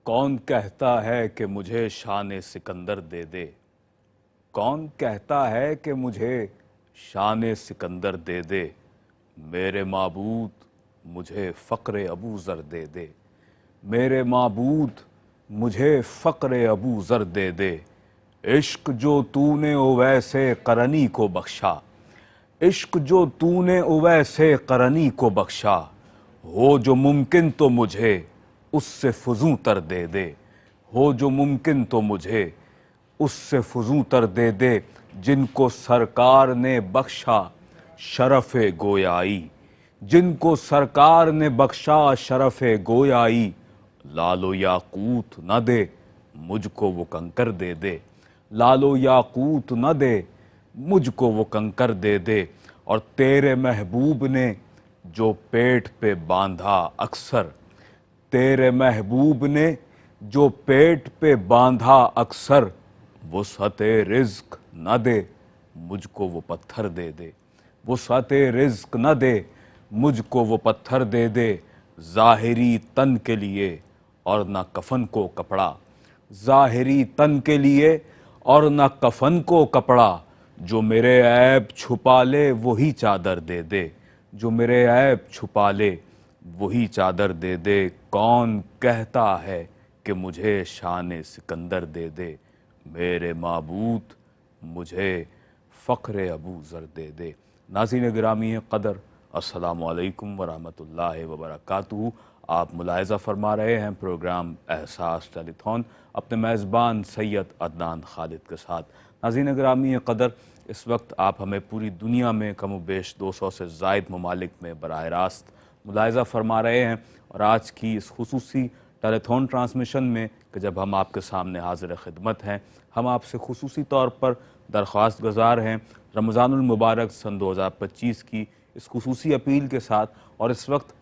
کون کہتا ہے کہ مجھے شان سکندر دے دے، کون کہتا ہے کہ مجھے شان سکندر دے دے، میرے معبود مجھے فقر ابو ذر دے دے، میرے معبود مجھے فقر ابو ذر دے دے۔ عشق جو تو نے اویس قرنی کو بخشا، عشق جو تو نے اویس قرنی کو بخشا، ہو جو ممکن تو مجھے اس سے فزوں تر دے دے، ہو جو ممکن تو مجھے اس سے فزوں تر دے دے، جن کو سرکار نے بخشا شرف گویائی، جن کو سرکار نے بخشا شرف گویائی، لال و یاقوت نہ دے مجھ کو وہ کنکر دے دے، لال و یاقوت نہ دے مجھ کو وہ کنکر دے دے۔ اور تیرے محبوب نے جو پیٹ پہ باندھا اکثر، تیرے محبوب نے جو پیٹ پہ باندھا اکثر، وسعت رزق نہ دے مجھ کو وہ پتھر دے دے، وسعت رزق نہ دے مجھ کو وہ پتھر دے دے۔ ظاہری تن کے لیے اور نہ کفن کو کپڑا، ظاہری تن کے لیے اور نہ کفن کو کپڑا، جو میرے عیب چھپا لے وہی چادر دے دے، جو میرے عیب چھپا لے وہی چادر دے دے۔ کون کہتا ہے کہ مجھے شان سکندر دے دے، میرے معبود مجھے فقر ابو ذر دے دے۔ ناظرین گرامی قدر، السلام علیکم ورحمۃ اللہ وبرکاتہ۔ آپ ملاحظہ فرما رہے ہیں پروگرام احساس ٹیلی تھون اپنے میزبان سید عدنان خالد کے ساتھ۔ ناظرین گرامی قدر، اس وقت آپ ہمیں پوری دنیا میں کم و بیش 200 سے زائد ممالک میں براہ راست ملاحظہ فرما رہے ہیں، اور آج کی اس خصوصی ٹیلی تھون ٹرانسمیشن میں کہ جب ہم آپ کے سامنے حاضر خدمت ہیں، ہم آپ سے خصوصی طور پر درخواست گزار ہیں رمضان المبارک سن 2025 کی اس خصوصی اپیل کے ساتھ، اور اس وقت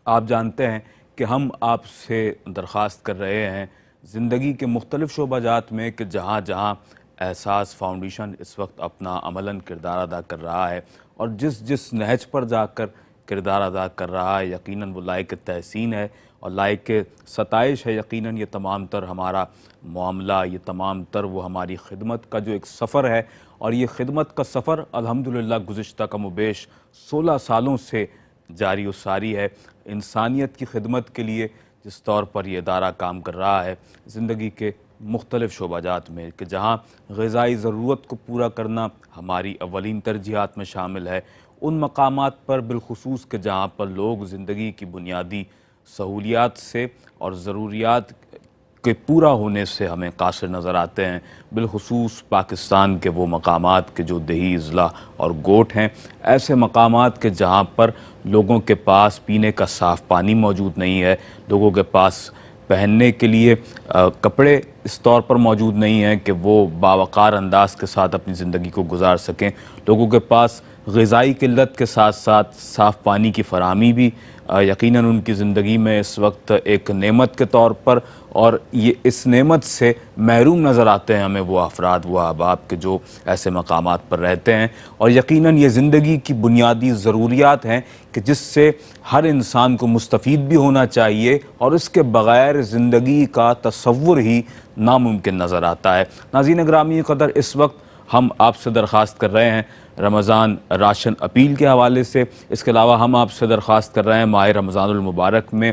آپ جانتے ہیں کہ ہم آپ سے درخواست کر رہے ہیں زندگی کے مختلف شعبہ جات میں کہ جہاں جہاں احساس فاؤنڈیشن اس وقت اپنا عملاً کردار ادا کر رہا ہے، اور جس نہج پر جا کر کردار ادا کر رہا ہے، یقیناً وہ لائق تحسین ہے اور لائق ستائش ہے۔ یقیناً یہ تمام تر ہمارا معاملہ، یہ تمام تر وہ ہماری خدمت کا جو ایک سفر ہے، اور یہ خدمت کا سفر الحمدللہ گزشتہ کم و بیش 16 سالوں سے جاری و ساری ہے۔ انسانیت کی خدمت کے لیے جس طور پر یہ ادارہ کام کر رہا ہے زندگی کے مختلف شعبہ جات میں، کہ جہاں غذائی ضرورت کو پورا کرنا ہماری اولین ترجیحات میں شامل ہے، ان مقامات پر بالخصوص کہ جہاں پر لوگ زندگی کی بنیادی سہولیات سے اور ضروریات کے پورا ہونے سے ہمیں قاصر نظر آتے ہیں، بالخصوص پاکستان کے وہ مقامات کے جو دیہی اضلاع اور گوٹ ہیں، ایسے مقامات کے جہاں پر لوگوں کے پاس پینے کا صاف پانی موجود نہیں ہے، لوگوں کے پاس پہننے کے لیے کپڑے اس طور پر موجود نہیں ہیں کہ وہ باوقار انداز کے ساتھ اپنی زندگی کو گزار سکیں، لوگوں کے پاس غذائی قلت کے ساتھ ساتھ صاف پانی کی فراہمی بھی یقیناً ان کی زندگی میں اس وقت ایک نعمت کے طور پر، اور یہ اس نعمت سے محروم نظر آتے ہیں ہمیں وہ افراد، وہ احباب کے جو ایسے مقامات پر رہتے ہیں، اور یقیناً یہ زندگی کی بنیادی ضروریات ہیں کہ جس سے ہر انسان کو مستفید بھی ہونا چاہیے، اور اس کے بغیر زندگی کا تصور ہی ناممکن نظر آتا ہے۔ ناظرین گرامی قدر، اس وقت ہم آپ سے درخواست کر رہے ہیں رمضان راشن اپیل کے حوالے سے، اس کے علاوہ ہم آپ سے درخواست کر رہے ہیں ماہ رمضان المبارک میں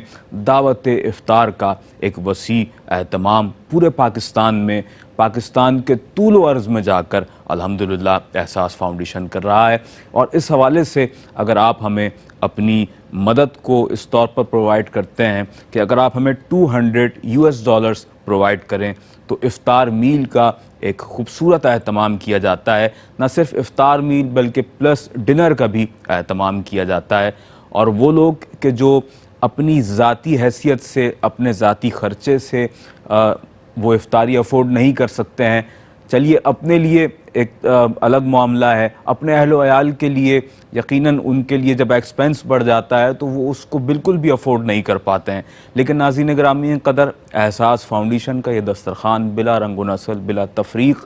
دعوت افطار کا ایک وسیع اہتمام پورے پاکستان میں، پاکستان کے طول و عرض میں جا کر الحمدللہ احساس فاؤنڈیشن کر رہا ہے، اور اس حوالے سے اگر آپ ہمیں اپنی مدد کو اس طور پر پرووائڈ کرتے ہیں کہ اگر آپ ہمیں $200 پرووائڈ کریں تو افطار میل کا ایک خوبصورت اہتمام کیا جاتا ہے، نہ صرف افطار میل بلکہ پلس ڈنر کا بھی اہتمام کیا جاتا ہے، اور وہ لوگ کہ جو اپنی ذاتی حیثیت سے، اپنے ذاتی خرچے سے وہ افطاری افورڈ نہیں کر سکتے ہیں، چلیے اپنے لیے ایک الگ معاملہ ہے، اپنے اہل و عیال کے لیے یقیناً ان کے لیے جب ایکسپینس بڑھ جاتا ہے تو وہ اس کو بالکل بھی افورڈ نہیں کر پاتے ہیں، لیکن ناظرین گرامی قدر احساس فاؤنڈیشن کا یہ دسترخوان بلا رنگ و نسل، بلا تفریق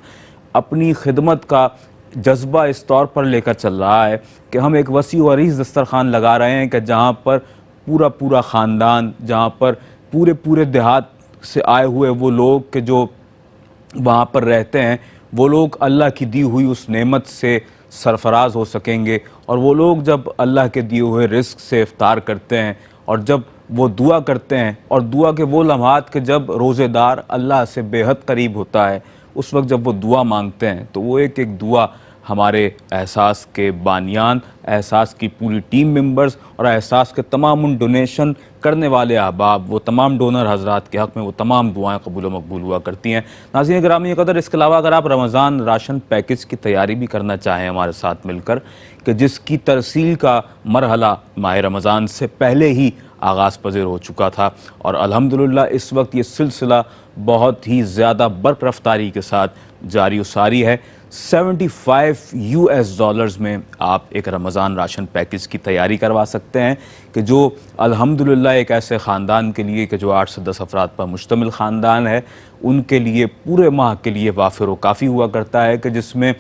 اپنی خدمت کا جذبہ اس طور پر لے کر چل رہا ہے کہ ہم ایک وسیع و عریض دسترخوان لگا رہے ہیں کہ جہاں پر پورا خاندان، جہاں پر پورے دیہات سے آئے ہوئے وہ لوگ کہ جو وہاں پر رہتے ہیں وہ لوگ اللہ کی دی ہوئی اس نعمت سے سرفراز ہو سکیں گے، اور وہ لوگ جب اللہ کے دیے ہوئے رزق سے افطار کرتے ہیں اور جب وہ دعا کرتے ہیں، اور دعا کے وہ لمحات کہ جب روزے دار اللہ سے بے حد قریب ہوتا ہے، اس وقت جب وہ دعا مانگتے ہیں تو وہ ایک دعا ہمارے احساس کے بانیان، احساس کی پوری ٹیم ممبرز اور احساس کے تمام ان ڈونیشن کرنے والے احباب، وہ تمام ڈونر حضرات کے حق میں وہ تمام دعائیں قبول و مقبول ہوا کرتی ہیں۔ ناظرین گرامی قدر، اس کے علاوہ اگر آپ رمضان راشن پیکج کی تیاری بھی کرنا چاہیں ہمارے ساتھ مل کر، کہ جس کی ترسیل کا مرحلہ ماہ رمضان سے پہلے ہی آغاز پذیر ہو چکا تھا، اور الحمدللہ اس وقت یہ سلسلہ بہت ہی زیادہ برق رفتاری کے ساتھ جاری و ساری ہے۔ $75 میں آپ ایک رمضان راشن پیکج کی تیاری کروا سکتے ہیں کہ جو الحمدللہ ایک ایسے خاندان کے لیے کہ جو 8 سے 10 افراد پر مشتمل خاندان ہے، ان کے لیے پورے ماہ کے لیے وافر و کافی ہوا کرتا ہے، کہ جس میں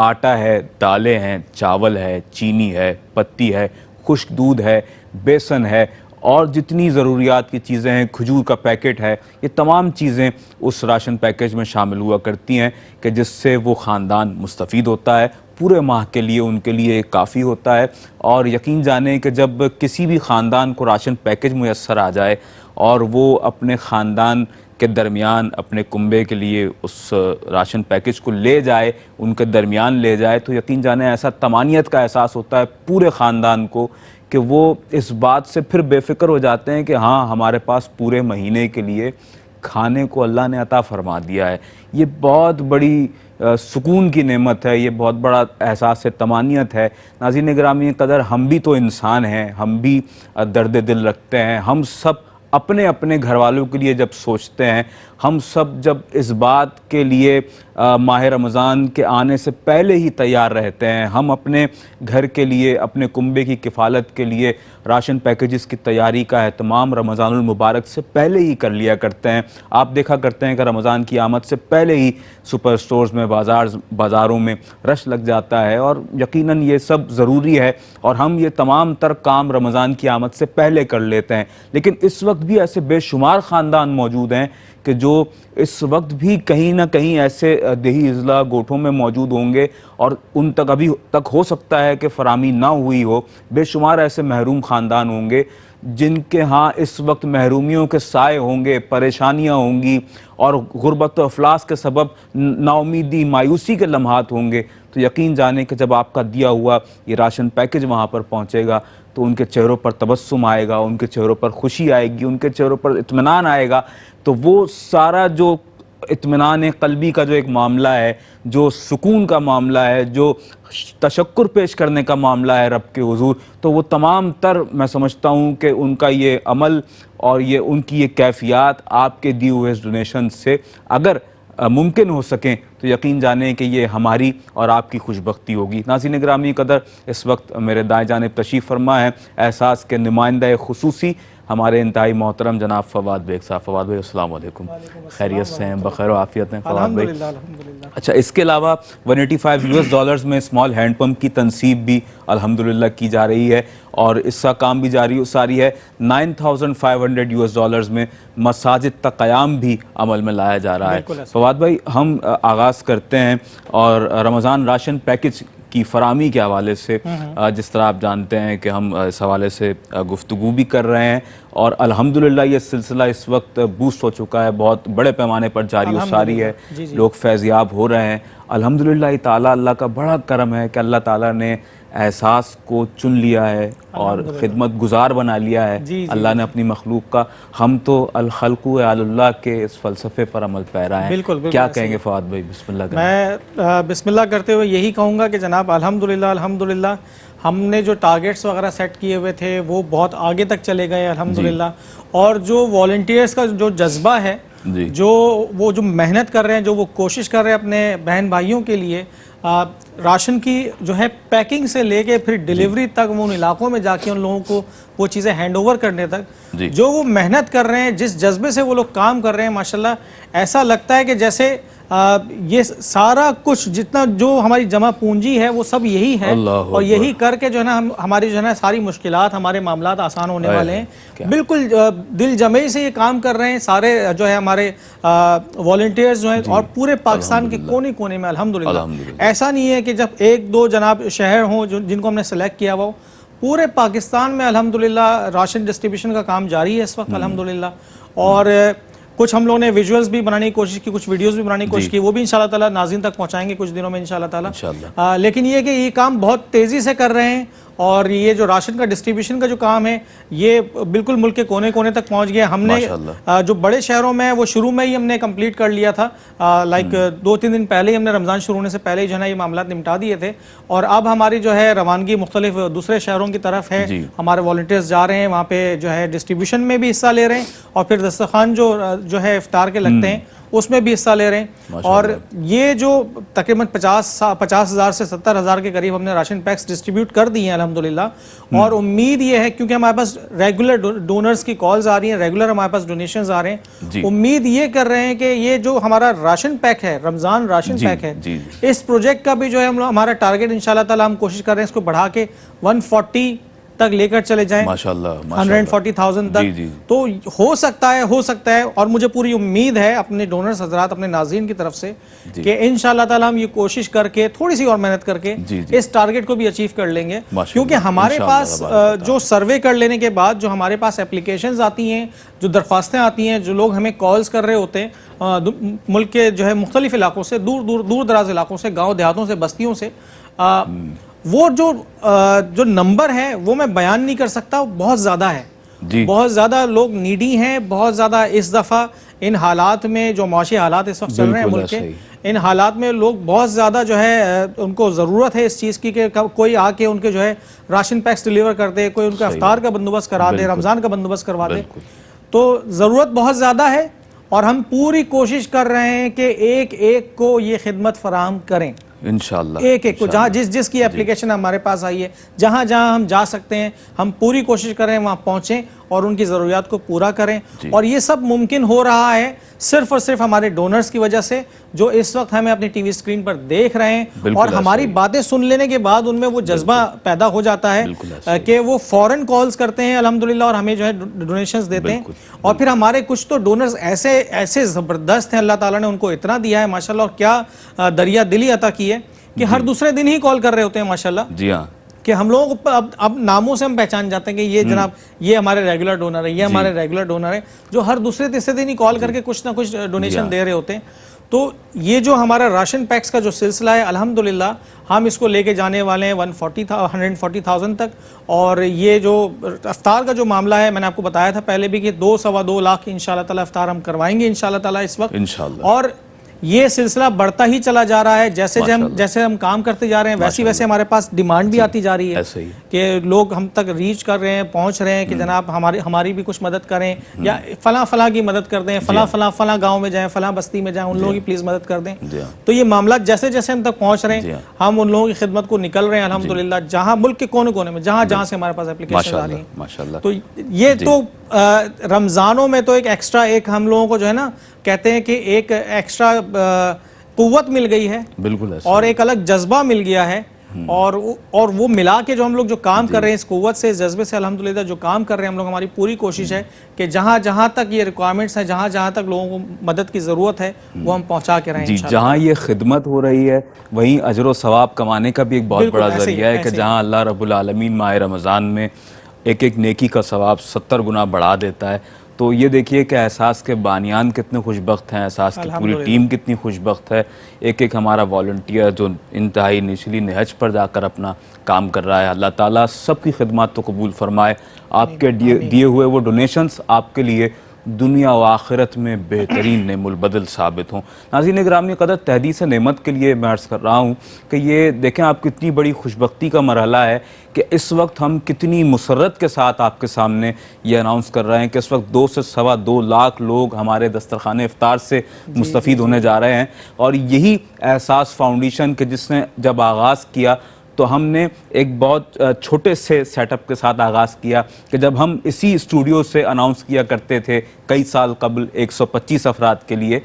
آٹا ہے، دالیں ہیں، چاول ہے، چینی ہے، پتی ہے، خشک دودھ ہے، بیسن ہے، اور جتنی ضروریات کی چیزیں ہیں، کھجور کا پیکٹ ہے، یہ تمام چیزیں اس راشن پیکج میں شامل ہوا کرتی ہیں کہ جس سے وہ خاندان مستفید ہوتا ہے، پورے ماہ کے لیے ان کے لیے کافی ہوتا ہے۔ اور یقین جانیں کہ جب کسی بھی خاندان کو راشن پیکج میسر آ جائے اور وہ اپنے خاندان کے درمیان اپنے کنبے کے لیے اس راشن پیکج کو لے جائے، ان کے درمیان لے جائے، تو یقین جانیں ایسا طمانیت کا احساس ہوتا ہے پورے خاندان کو کہ وہ اس بات سے پھر بے فکر ہو جاتے ہیں کہ ہاں ہمارے پاس پورے مہینے کے لیے کھانے کو اللہ نے عطا فرما دیا ہے۔ یہ بہت بڑی سکون کی نعمت ہے، یہ بہت بڑا احساس طمانیت ہے۔ ناظرین گرامی قدر، ہم بھی تو انسان ہیں، ہم بھی درد دل رکھتے ہیں، ہم سب اپنے اپنے گھر والوں کے لیے جب سوچتے ہیں، ہم سب جب اس بات کے لیے ماہ رمضان کے آنے سے پہلے ہی تیار رہتے ہیں، ہم اپنے گھر کے لیے، اپنے کنبے کی کفالت کے لیے راشن پیکجز کی تیاری کا اہتمام رمضان المبارک سے پہلے ہی کر لیا کرتے ہیں۔ آپ دیکھا کرتے ہیں کہ رمضان کی آمد سے پہلے ہی سپر سٹورز میں، بازاروں میں رش لگ جاتا ہے، اور یقیناً یہ سب ضروری ہے، اور ہم یہ تمام تر کام رمضان کی آمد سے پہلے کر لیتے ہیں۔ لیکن اس وقت بھی ایسے بے شمار خاندان موجود ہیں کہ جو اس وقت بھی کہیں نہ کہیں ایسے دیہی اضلاع گوٹھوں میں موجود ہوں گے، اور ان تک ابھی تک ہو سکتا ہے کہ فراہمی نہ ہوئی ہو۔ بے شمار ایسے محروم خاندان ہوں گے جن کے ہاں اس وقت محرومیوں کے سائے ہوں گے، پریشانیاں ہوں گی، اور غربت و افلاس کے سبب نا امیدی، مایوسی کے لمحات ہوں گے۔ تو یقین جانیں کہ جب آپ کا دیا ہوا یہ راشن پیکج وہاں پر پہنچے گا تو ان کے چہروں پر تبسم آئے گا، ان کے چہروں پر خوشی آئے گی، ان کے چہروں پر اطمینان آئے گا۔ تو وہ سارا جو اطمینان قلبی کا جو ایک معاملہ ہے، جو سکون کا معاملہ ہے، جو تشکر پیش کرنے کا معاملہ ہے رب کے حضور، تو وہ تمام تر میں سمجھتا ہوں کہ ان کا یہ عمل اور یہ ان کی یہ کیفیات آپ کے دیے ہوئے ڈونیشن سے اگر ممکن ہو سکیں تو یقین جانیں کہ یہ ہماری اور آپ کی خوش بختی ہوگی۔ ناظرین گرامی قدر، اس وقت میرے دائیں جانب تشریف فرما ہے احساس کے نمائندہ خصوصی ہمارے انتہائی محترم جناب فواد بیگ صاحب۔ فواد بھائی السلام علیکم، خیریت سے ہیں؟ بخیر و عافیت ہیں فواد بھائی؟ الحمدللہ۔ اچھا، اس کے علاوہ $185 میں اسمال ہینڈ پمپ کی تنصیب بھی الحمدللہ کی جا رہی ہے، اور اس کا کام بھی جاری و ساری ہے۔ $9,500 میں مساجد کا قیام بھی عمل میں لایا جا رہا ہے۔ فواد بھائی، ہم آغاز کرتے ہیں اور رمضان راشن پیکج کی فراہمی کے حوالے سے، جس طرح آپ جانتے ہیں کہ ہم اس حوالے سے گفتگو بھی کر رہے ہیں، اور الحمدللہ یہ سلسلہ اس وقت بوسٹ ہو چکا ہے، بہت بڑے پیمانے پر جاری و ساری ہے، لوگ فیضیاب ہو رہے ہیں الحمدللہ تعالیٰ۔ اللہ کا بڑا کرم ہے کہ اللہ تعالیٰ نے احساس کو چن لیا ہے اور خدمت گزار بنا لیا ہے اللہ نے اپنی مخلوق کا۔ ہم تو الخلق علی اللہ کے اس فلسفے پر عمل پیرا ہیں۔ کیا کہیں گے فواد بھائی؟ بسم اللہ کریں۔ میں بسم اللہ کرتے ہوئے یہی کہوں گا کہ جناب الحمدللہ ہم نے جو ٹارگیٹس وغیرہ سیٹ کیے ہوئے تھے وہ بہت آگے تک چلے گئے الحمدللہ، اور جو والنٹیئرز کا جو جذبہ ہے، جو وہ جو محنت کر رہے ہیں، جو وہ کوشش کر رہے ہیں اپنے بہن بھائیوں کے لیے، راشن کی جو ہے پیکنگ سے لے کے پھر ڈیلیوری تک، وہ ان علاقوں میں جا کے ان لوگوں کو وہ چیزیں ہینڈ اوور کرنے تک جی جو وہ محنت کر رہے ہیں، جس جذبے سے وہ لوگ کام کر رہے ہیں، ماشاءاللہ ایسا لگتا ہے کہ جیسے یہ سارا کچھ جتنا جو ہماری جمع پونجی ہے وہ سب یہی ہے، اور یہی کر کے جو ہے نا ہماری جو ہے نا ساری مشکلات، ہمارے معاملات آسان ہونے والے ہیں۔ بالکل دل جمعی سے یہ کام کر رہے ہیں سارے جو ہے ہمارے والنٹیئرز جو ہیں، اور پورے پاکستان کے کونے کونے میں الحمدللہ۔ ایسا نہیں ہے کہ جب ایک دو جناب شہر ہوں جن کو ہم نے سلیکٹ کیا ہوا ہو، پورے پاکستان میں الحمدللہ راشن ڈسٹریبیوشن کا کام جاری ہے اس وقت الحمدللہ۔ اور کچھ ہم لوگوں نے ویژولز بھی بنانے کی کوشش کی، کچھ ویڈیوز بھی بنانے کی کوشش کی، وہ بھی انشاءاللہ تعالیٰ ناظرین تک پہنچائیں گے کچھ دنوں میں انشاءاللہ تعالیٰ۔ لیکن یہ کہ یہ کام بہت تیزی سے کر رہے ہیں، اور یہ جو راشن کا ڈسٹریبیوشن کا جو کام ہے یہ بالکل ملک کے کونے کونے تک پہنچ گیا۔ ہم نے جو بڑے شہروں میں وہ شروع میں ہی ہم نے کمپلیٹ کر لیا تھا، لائک 2-3 دن پہلے ہی ہم نے رمضان شروع ہونے سے پہلے ہی جو ہے نا یہ معاملات نمٹا دیے تھے، اور اب ہماری جو ہے روانگی مختلف دوسرے شہروں کی طرف ہے۔ ہمارے والنٹیئرز جا رہے ہیں وہاں پہ جو ہے ڈسٹریبیوشن میں بھی حصہ لے رہے ہیں، اور پھر دسترخوان جو ہے افطار کے لگتے ہیں اس میں بھی حصہ لے رہے ہیں۔ اور یہ جو تقریباً 50,000 سے 70,000 کے قریب ہم نے راشن پیکس ڈسٹریبیوٹ کر دی ہیں الحمدللہ، اور امید یہ ہے کیونکہ ہمارے پاس ریگولر ڈونرز کی کالز آ رہی ہیں، ریگولر ہمارے پاس ڈونیشنز آ رہے ہیں، امید یہ کر رہے ہیں کہ یہ جو ہمارا راشن پیک ہے، رمضان راشن پیک ہے، اس پروجیکٹ کا بھی جو ہے ہمارا ٹارگیٹ انشاءاللہ تعالیٰ ہم کوشش کر رہے ہیں اس کو بڑھا کے 140 تک لے کر چلے جائیں، 140,000 تک۔ تو ہو سکتا ہے اور مجھے پوری امید ہے اپنے ڈونرز حضرات، اپنے ناظرین کی طرف سے، کہ انشاءاللہ تعالیٰ ہم یہ کوشش کر کے تھوڑی سی اور محنت کر کے اس ٹارگیٹ کو بھی اچیو کر لیں گے، کیونکہ ہمارے پاس جو سروے کر لینے کے بعد جو ہمارے پاس اپلیکیشنز آتی ہیں، جو درخواستیں آتی ہیں، جو لوگ ہمیں کالز کر رہے ہوتے ہیں ملک کے جو ہے مختلف علاقوں سے، دور دراز علاقوں سے، گاؤں دیہاتوں سے، بستیوں سے، وہ جو نمبر ہے وہ میں بیان نہیں کر سکتا، بہت زیادہ ہے، بہت زیادہ لوگ نیڈی ہیں، بہت زیادہ اس دفعہ ان حالات میں جو معاشی حالات اس وقت چل رہے ہیں ملک کے، ان حالات میں لوگ بہت زیادہ جو ہے ان کو ضرورت ہے اس چیز کی کہ کوئی آ کے ان کے جو ہے راشن پیکس ڈیلیور کر دے، کوئی ان کا افطار کا بندوبست کرا دے، رمضان کا بندوبست کروا دے۔ تو ضرورت بہت زیادہ ہے، اور ہم پوری کوشش کر رہے ہیں کہ ایک ایک کو یہ خدمت فراہم کریں، انشاءاللہ ایک ایک کو، جہاں جس کی اپلیکیشن ہمارے پاس آئی ہے، جہاں ہم جا سکتے ہیں ہم پوری کوشش کریں وہاں پہنچیں اور ان کی ضروریات کو پورا کریں۔ اور یہ سب ممکن ہو رہا ہے صرف اور صرف ہمارے ڈونرز کی وجہ سے، جو اس وقت ہمیں اپنی ٹی وی اسکرین پر دیکھ رہے ہیں، اور ہماری باتیں سن لینے کے بعد ان میں وہ جذبہ پیدا ہو جاتا ہے کہ وہ فوراً کالز کرتے ہیں الحمدللہ، اور ہمیں جو ہے ڈونیشنز دیتے ہیں۔ اور پھر ہمارے کچھ تو ڈونرز ایسے زبردست ہیں، اللہ تعالیٰ نے ان کو اتنا دیا ہے ماشاءاللہ، اور کیا دریا دلی عطا کی ہے کہ ہر دوسرے دن ہی کال کر رہے ہوتے ہیں ماشاءاللہ، جی ہاں، کہ ہم لوگوں کو اب ناموں سے ہم پہچان جاتے ہیں کہ یہ جناب یہ ہمارے ریگولر ڈونر ہے، یہ ہمارے ریگولر ڈونر ہے، جو ہر دوسرے تیسرے دن ہی کال کر کے کچھ نہ کچھ ڈونیشن دے رہے ہوتے ہیں۔ تو یہ جو ہمارا راشن پیکس کا جو سلسلہ ہے الحمدللہ ہم اس کو لے کے جانے والے ہیں 140,000 تک، اور یہ جو افطار کا جو معاملہ ہے میں نے آپ کو بتایا تھا پہلے بھی کہ 2-2.25 لاکھ انشاءاللہ تعالیٰ افطار ہم کروائیں گے انشاءاللہ تعالیٰ اس وقت، اور یہ سلسلہ بڑھتا ہی چلا جا رہا ہے، جیسے ہم کام کرتے جا رہے ہیں ویسے ہمارے پاس ڈیمانڈ بھی آتی جا رہی ہے کہ لوگ ہم تک ریچ کر رہے ہیں، پہنچ رہے ہیں کہ جناب ہماری بھی کچھ مدد کریں، یا فلاں کی مدد کر دیں، فلاں گاؤں میں جائیں، فلاں بستی میں جائیں، ان لوگوں کی پلیز مدد کر دیں۔ تو یہ معاملات جیسے ہم تک پہنچ رہے ہیں، ہم ان لوگوں کی خدمت کو نکل رہے ہیں الحمدللہ، جہاں ملک کے کونے کونے میں جہاں سے ہمارے پاس اپلیکیشن آ رہی ہیں۔ تو یہ تو رمضانوں میں تو ایک ہم لوگوں کو جو ہے نا کہتے ہیں کہ ایک ایکسٹرا قوت مل گئی ہے، بالکل، اور ایک الگ جذبہ مل گیا ہے، اور وہ ملا کے جو ہم لوگ جو کام کر رہے ہیں اس قوت سے، اس جذبے سے الحمدللہ جو کام کر رہے ہیں ہم لوگ، ہماری پوری کوشش ہے کہ جہاں تک یہ ریکوائرمنٹس ہیں، جہاں تک لوگوں کو مدد کی ضرورت ہے وہ ہم پہنچا کے رہیں انشاءاللہ۔ جہاں یہ خدمت ہو رہی ہے وہیں اجر و ثواب کمانے کا بھی ایک بہت بڑا ذریعہ ہے کہ جہاں اللہ رب العالمین ماہ رمضان میں ایک نیکی کا ثواب 70 گنا بڑھا دیتا ہے۔ تو یہ دیکھیے کہ احساس کے بانیان کتنے خوش بخت ہیں، احساس کی پوری ٹیم کتنی خوش بخت ہے، ایک ہمارا والنٹیئر جو انتہائی نچلی نہج پر جا کر اپنا کام کر رہا ہے۔ اللہ تعالیٰ سب کی خدمات تو قبول فرمائے، آپ کے دیے ہوئے وہ ڈونیشنز آپ کے لیے دنیا و آخرت میں بہترین نعم البدل ثابت ہوں۔ ناظرین گرامی قدر، تحدیث نعمت کے لیے میں عرض کر رہا ہوں کہ یہ دیکھیں آپ کتنی بڑی خوش بختی کا مرحلہ ہے کہ اس وقت ہم کتنی مسرت کے ساتھ آپ کے سامنے یہ اناؤنس کر رہے ہیں کہ اس وقت 2 سے 2.25 لاکھ لوگ ہمارے دسترخوان افطار سے مستفید ہونے جا رہے ہیں، اور یہی احساس فاؤنڈیشن کے جس نے جب آغاز کیا تو ہم نے ایک بہت چھوٹے سے سیٹ اپ کے ساتھ آغاز کیا کہ جب ہم اسی اسٹوڈیو سے اناؤنس کیا کرتے تھے کئی سال قبل 125 افراد کے لیے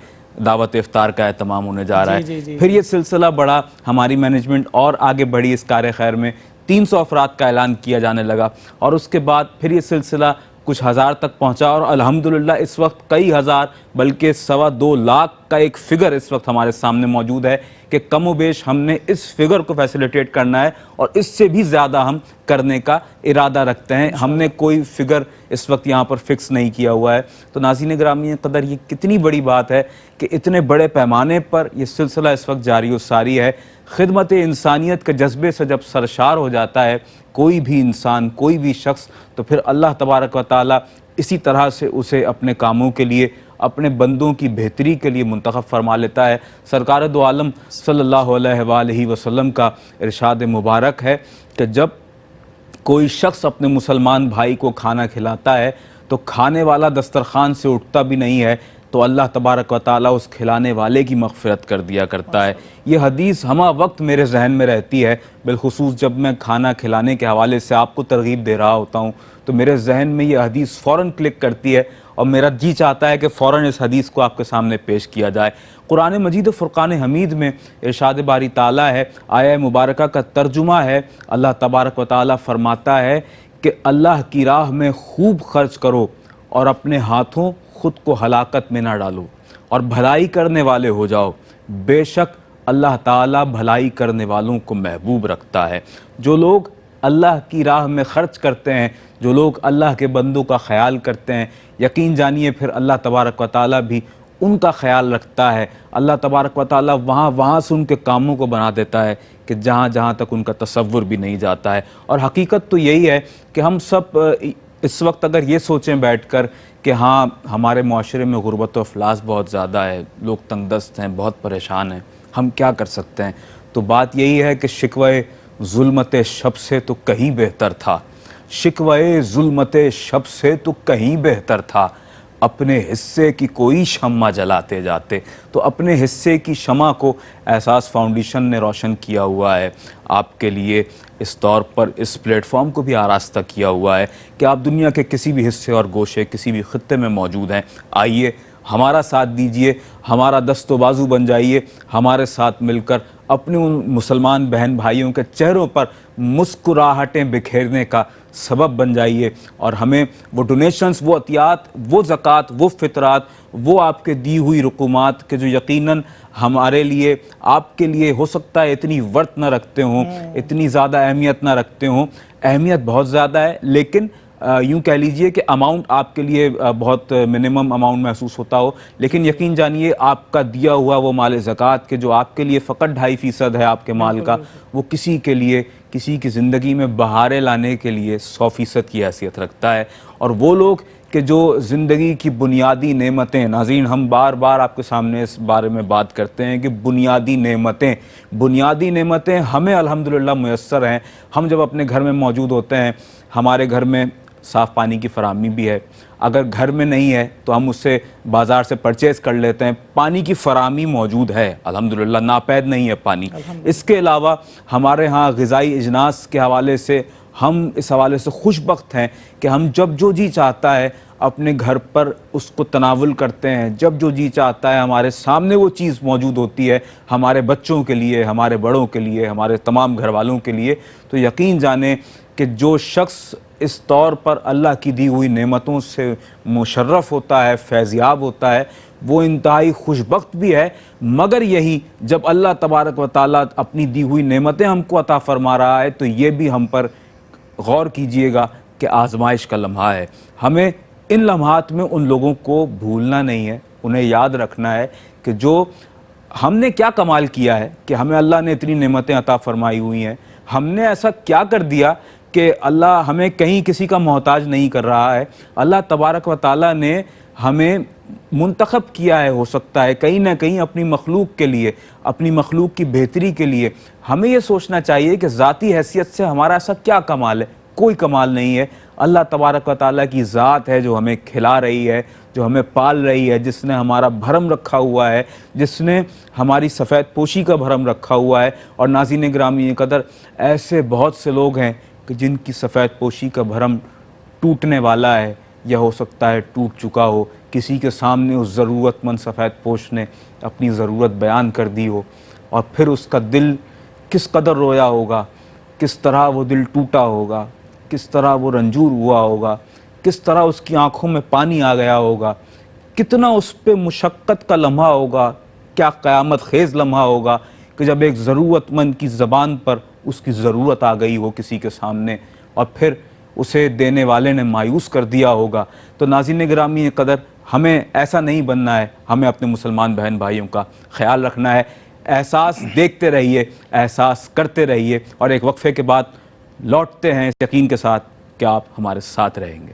دعوت افطار کا اہتمام ہونے جا رہا ہے، پھر یہ سلسلہ بڑھا، ہماری مینجمنٹ اور آگے بڑھی اس کار خیر میں، 300 افراد کا اعلان کیا جانے لگا، اور اس کے بعد پھر یہ سلسلہ کچھ ہزار تک پہنچا، اور الحمدللہ اس وقت کئی ہزار بلکہ 2.25 لاکھ کا ایک فگر اس وقت ہمارے سامنے موجود ہے کہ کم و بیش ہم نے اس فگر کو فیسیلیٹیٹ کرنا ہے اور اس سے بھی زیادہ ہم کرنے کا ارادہ رکھتے ہیں. ہم نے کوئی فگر اس وقت یہاں پر فکس نہیں کیا ہوا ہے. تو ناظرین گرامی قدر یہ کتنی بڑی بات ہے کہ اتنے بڑے پیمانے پر یہ سلسلہ اس وقت جاری و ساری ہے. خدمت انسانیت کے جذبے سے جب سرشار ہو جاتا ہے کوئی بھی انسان، کوئی بھی شخص، تو پھر اللہ تبارک و تعالیٰ اسی طرح سے اسے اپنے کاموں کے لیے، اپنے بندوں کی بہتری کے لیے منتخب فرما لیتا ہے. سرکار دو عالم صلی اللہ علیہ وآلہ وسلم کا ارشاد مبارک ہے کہ جب کوئی شخص اپنے مسلمان بھائی کو کھانا کھلاتا ہے تو کھانے والا دسترخوان سے اٹھتا بھی نہیں ہے تو اللہ تبارک و تعالیٰ اس کھلانے والے کی مغفرت کر دیا کرتا ہے. یہ حدیث ہمہ وقت میرے ذہن میں رہتی ہے، بالخصوص جب میں کھانا کھلانے کے حوالے سے آپ کو ترغیب دے رہا ہوتا ہوں تو میرے ذہن میں یہ حدیث فوراً کلک کرتی ہے اور میرا جی چاہتا ہے کہ فوراً اس حدیث کو آپ کے سامنے پیش کیا جائے. قرآن مجید و فرقان حمید میں ارشاد باری تعالیٰ ہے، آیہ مبارکہ کا ترجمہ ہے، اللہ تبارک و تعالیٰ فرماتا ہے کہ اللہ کی راہ میں خوب خرچ کرو اور اپنے ہاتھوں خود کو ہلاکت میں نہ ڈالو اور بھلائی کرنے والے ہو جاؤ، بے شک اللہ تعالیٰ بھلائی کرنے والوں کو محبوب رکھتا ہے. جو لوگ اللہ کی راہ میں خرچ کرتے ہیں، جو لوگ اللہ کے بندوں کا خیال کرتے ہیں، یقین جانیے پھر اللہ تبارک و تعالیٰ بھی ان کا خیال رکھتا ہے. اللہ تبارک و تعالیٰ وہاں سے ان کے کاموں کو بنا دیتا ہے کہ جہاں تک ان کا تصور بھی نہیں جاتا ہے. اور حقیقت تو یہی ہے کہ ہم سب اس وقت اگر یہ سوچیں بیٹھ کر کہ ہاں ہمارے معاشرے میں غربت و افلاس بہت زیادہ ہے، لوگ تنگ دست ہیں، بہت پریشان ہیں، ہم کیا کر سکتے ہیں، تو بات یہی ہے کہ شکوہ ظلمت شب سے تو کہیں بہتر تھا، شکوہ ظلمت شب سے تو کہیں بہتر تھا، اپنے حصے کی کوئی شمع جلاتے جاتے. تو اپنے حصے کی شمع کو احساس فاؤنڈیشن نے روشن کیا ہوا ہے آپ کے لیے، اس طور پر اس پلیٹ فارم کو بھی آراستہ کیا ہوا ہے کہ آپ دنیا کے کسی بھی حصے اور گوشے، کسی بھی خطے میں موجود ہیں، آئیے ہمارا ساتھ دیجئے، ہمارا دست و بازو بن جائیے، ہمارے ساتھ مل کر اپنے ان مسلمان بہن بھائیوں کے چہروں پر مسکراہٹیں بکھیرنے کا سبب بن جائیے، اور ہمیں وہ ڈونیشنز، وہ عطیات، وہ زکوٰۃ، وہ فطرات، وہ آپ کے دی ہوئی رقومات کہ جو یقیناً ہمارے لیے، آپ کے لیے ہو سکتا ہے اتنی ورت نہ رکھتے ہوں، اتنی زیادہ اہمیت نہ رکھتے ہوں، اہمیت بہت زیادہ ہے، لیکن یوں کہہ لیجئے کہ اماؤنٹ آپ کے لیے بہت منیمم اماؤنٹ محسوس ہوتا ہو، لیکن یقین جانیے آپ کا دیا ہوا وہ مال زکوٰۃ کہ جو آپ کے لیے فقط 2.5% ہے آپ کے مال کا، وہ کسی کے لیے، کسی کی زندگی میں بہاریں لانے کے لیے 100% کی حیثیت رکھتا ہے. اور وہ لوگ کہ جو زندگی کی بنیادی نعمتیں، ناظرین ہم بار بار آپ کے سامنے اس بارے میں بات کرتے ہیں کہ بنیادی نعمتیں ہمیں الحمدللہ میسر ہیں. ہم جب اپنے گھر میں موجود ہوتے ہیں، ہمارے گھر میں صاف پانی کی فراہمی بھی ہے، اگر گھر میں نہیں ہے تو ہم اس سے بازار سے پرچیز کر لیتے ہیں، پانی کی فراہمی موجود ہے الحمدللہ، ناپید نہیں ہے پانی. اس کے علاوہ ہمارے ہاں غذائی اجناس کے حوالے سے ہم اس حوالے سے خوش بخت ہیں کہ ہم جب جو جی چاہتا ہے اپنے گھر پر اس کو تناول کرتے ہیں، جب جو جی چاہتا ہے ہمارے سامنے وہ چیز موجود ہوتی ہے، ہمارے بچوں کے لیے، ہمارے بڑوں کے لیے، ہمارے تمام گھر والوں کے لیے. تو یقین جانیں کہ جو شخص اس طور پر اللہ کی دی ہوئی نعمتوں سے مشرف ہوتا ہے، فیضیاب ہوتا ہے، وہ انتہائی خوش بخت بھی ہے. مگر یہی جب اللہ تبارک و تعالیٰ اپنی دی ہوئی نعمتیں ہم کو عطا فرما رہا ہے تو یہ بھی ہم پر غور کیجئے گا کہ آزمائش کا لمحہ ہے. ہمیں ان لمحات میں ان لوگوں کو بھولنا نہیں ہے، انہیں یاد رکھنا ہے کہ جو ہم نے کیا کمال کیا ہے کہ ہمیں اللہ نے اتنی نعمتیں عطا فرمائی ہوئی ہیں، ہم نے ایسا کیا کر دیا کہ اللہ ہمیں کہیں کسی کا محتاج نہیں کر رہا ہے. اللہ تبارک و تعالیٰ نے ہمیں منتخب کیا ہے، ہو سکتا ہے کہیں نہ کہیں اپنی مخلوق کے لیے، اپنی مخلوق کی بہتری کے لیے. ہمیں یہ سوچنا چاہیے کہ ذاتی حیثیت سے ہمارا ایسا کیا کمال ہے، کوئی کمال نہیں ہے. اللہ تبارک و تعالیٰ کی ذات ہے جو ہمیں کھلا رہی ہے، جو ہمیں پال رہی ہے، جس نے ہمارا بھرم رکھا ہوا ہے، جس نے ہماری سفید پوشی کا بھرم رکھا ہوا ہے۔ اور ناظرین گرامی قدر، ایسے بہت سے لوگ ہیں کہ جن کی سفید پوشی کا بھرم ٹوٹنے والا ہے، یا ہو سکتا ہے ٹوٹ چکا ہو، کسی کے سامنے اس ضرورت مند سفید پوش نے اپنی ضرورت بیان کر دی ہو، اور پھر اس کا دل کس قدر رویا ہوگا، کس طرح وہ دل ٹوٹا ہوگا، کس طرح وہ رنجور ہوا ہوگا، کس طرح اس کی آنکھوں میں پانی آ گیا ہوگا، کتنا اس پہ مشقت کا لمحہ ہوگا، کیا قیامت خیز لمحہ ہوگا کہ جب ایک ضرورت مند کی زبان پر اس کی ضرورت آ گئی ہو کسی کے سامنے، اور پھر اسے دینے والے نے مایوس کر دیا ہوگا۔ تو ناظرین گرامی قدر، ہمیں ایسا نہیں بننا ہے، ہمیں اپنے مسلمان بہن بھائیوں کا خیال رکھنا ہے۔ احساس دیکھتے رہیے، احساس کرتے رہیے، اور ایک وقفے کے بعد لوٹتے ہیں اس یقین کے ساتھ کہ آپ ہمارے ساتھ رہیں گے۔